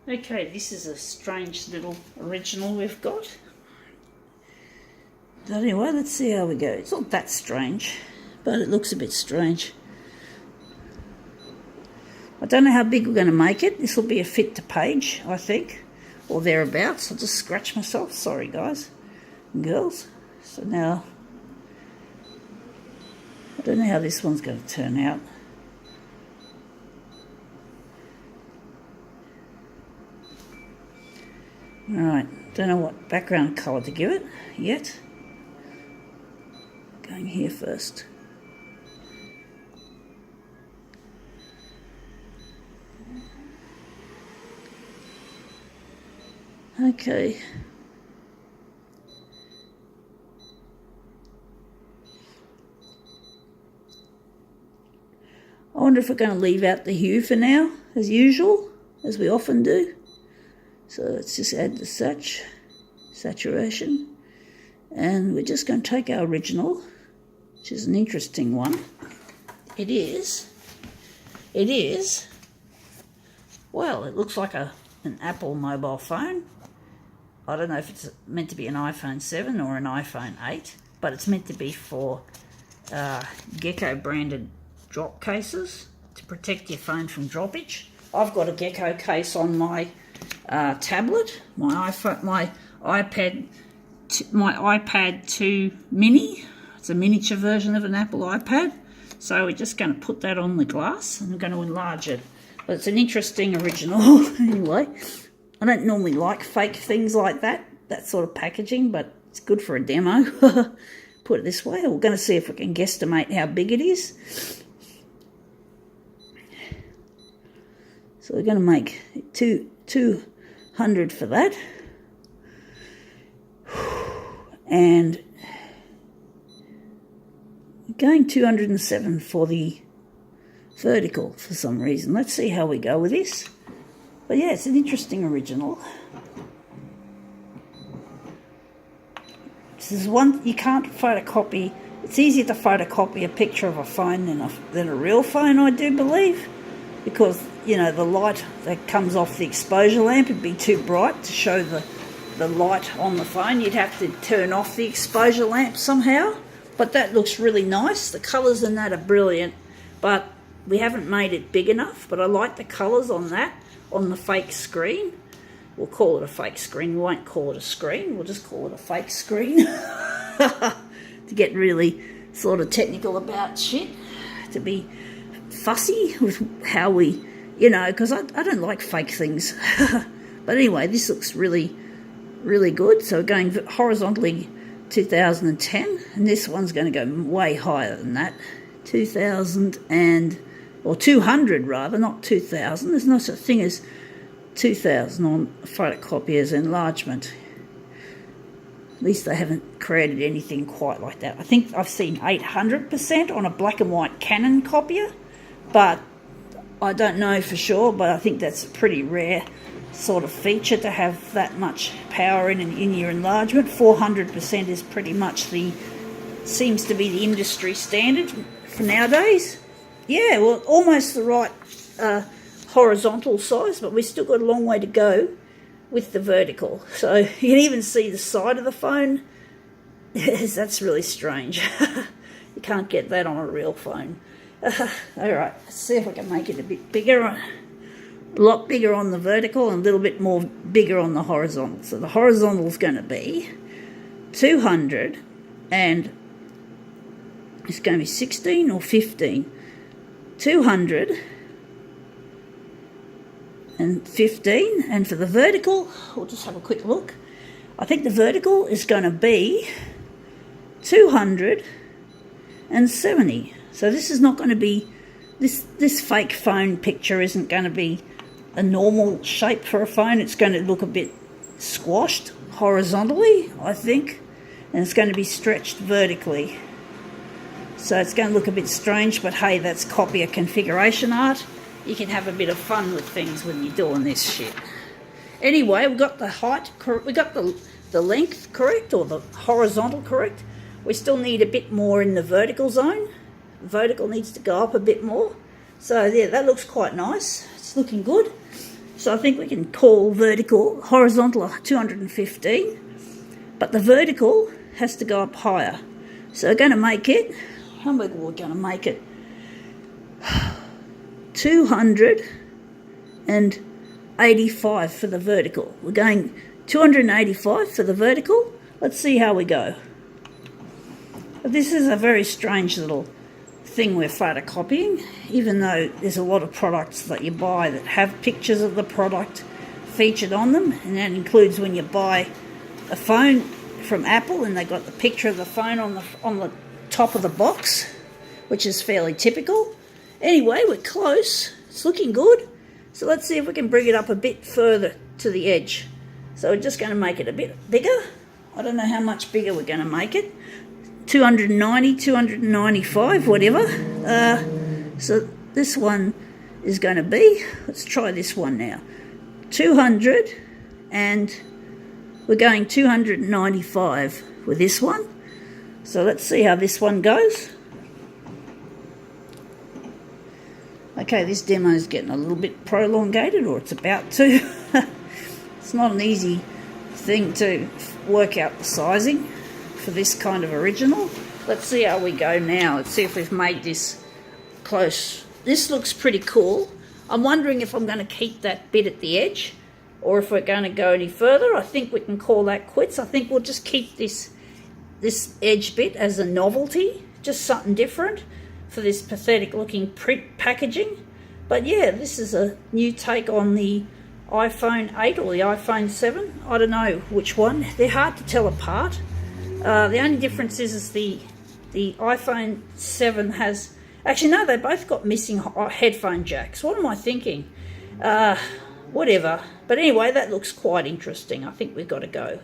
Okay, this is a strange little original we've got. But anyway, let's see how we go. It's not that strange, but it looks a bit strange. I don't know how big we're going to make it. This will be a fit to page, I think, or thereabouts. I'll just scratch myself. Sorry, guys and girls. So now, I don't know how this one's going to turn out. Alright, don't know what background colour to give it yet. Going here first. Okay. I wonder if we're going to leave out the hue for now, as usual, as we often do. So let's just add the saturation. And we're just going to take our original, which is an interesting one. It is, well, it looks like an Apple mobile phone. I don't know if it's meant to be an iPhone 7 or an iPhone 8, but it's meant to be for Gecko branded drop cases to protect your phone from droppage. I've got a Gecko case on my tablet, my iPhone, my iPad 2 mini. It's a miniature version of an Apple iPad. So we're just going to put that on the glass and we're going to enlarge it. But it's an interesting original anyway. I don't normally like fake things like that sort of packaging, but it's good for a demo. Put it this way. We're going to see if we can guesstimate how big it is. So we're going to make 200 for that. And going 207 for the vertical for some reason. Let's see how we go with this. But yeah, it's an interesting original. This is one you can't photocopy. It's easier to photocopy a picture of a phone than a real phone, I do believe, because you know the light that comes off the exposure lamp would be too bright to show the light on the phone. You'd have to turn off the exposure lamp somehow. But that looks really nice. The colours in that are brilliant, but we haven't made it big enough. But I like the colours on that, on the fake screen. We'll call it a fake screen. We won't call it a screen. We'll just call it a fake screen. To get really sort of technical about shit. To be fussy with how we, you know, because I don't like fake things. But anyway, this looks really, really good. So we're going horizontally 2010, and this one's going to go way higher than that. 200 rather, not 2000. There's no such thing as 2000 on photocopier's enlargement. At least they haven't created anything quite like that. I think I've seen 800% on a black and white Canon copier, but I don't know for sure, but I think that's a pretty rare sort of feature to have that much power in your enlargement. 400% is pretty much seems to be the industry standard for nowadays. Yeah, well, almost the right horizontal size, but we've still got a long way to go with the vertical. So you can even see the side of the phone. That's really strange. You can't get that on a real phone. Alright, let's see if I can make it a bit bigger. A lot bigger on the vertical and a little bit more bigger on the horizontal. So the horizontal is going to be 200, and it's going to be 16 or 15. 215, and for the vertical, we'll just have a quick look. I think the vertical is going to be 270. So this is not going to be, this fake phone picture isn't going to be a normal shape for a phone. It's going to look a bit squashed horizontally, I think, and it's going to be stretched vertically. So it's going to look a bit strange, but hey, that's copier configuration art. You can have a bit of fun with things when you're doing this shit. Anyway, we've got the height, we got the length correct, or the horizontal correct. We still need a bit more in the vertical zone. The vertical needs to go up a bit more. So yeah, that looks quite nice. It's looking good. So I think we can call vertical, horizontal 215, but the vertical has to go up higher. So we're going to make it, how big are we going to make it? 285 for the vertical. We're going 285 for the vertical. Let's see how we go. This is a very strange little thing we're photocopying, even though there's a lot of products that you buy that have pictures of the product featured on them, and that includes when you buy a phone from Apple and they got the picture of the phone on the top of the box, which is fairly typical. Anyway, we're close. It's looking good. So let's see if we can bring it up a bit further to the edge. So we're just going to make it a bit bigger. I don't know how much bigger we're going to make it. 290, 295, whatever. So this one is going to be, let's try this one now. 200, and we're going 295 with this one. So let's see how this one goes. Okay, this demo is getting a little bit prolongated, or it's about to. It's not an easy thing to work out the sizing for this kind of original. Let's see how we go now. Let's see if we've made this close. This looks pretty cool. I'm wondering if I'm going to keep that bit at the edge or if we're going to go any further. I think we can call that quits. I think we'll just keep this edge bit as a novelty, just something different for this pathetic looking print packaging. But yeah, this is a new take on the iPhone 8 or the iPhone 7. I don't know which one. They're hard to tell apart. The only difference is the iPhone 7 has... Actually, no, they both got missing headphone jacks. What am I thinking? Whatever. But anyway, that looks quite interesting. I think we've got to go.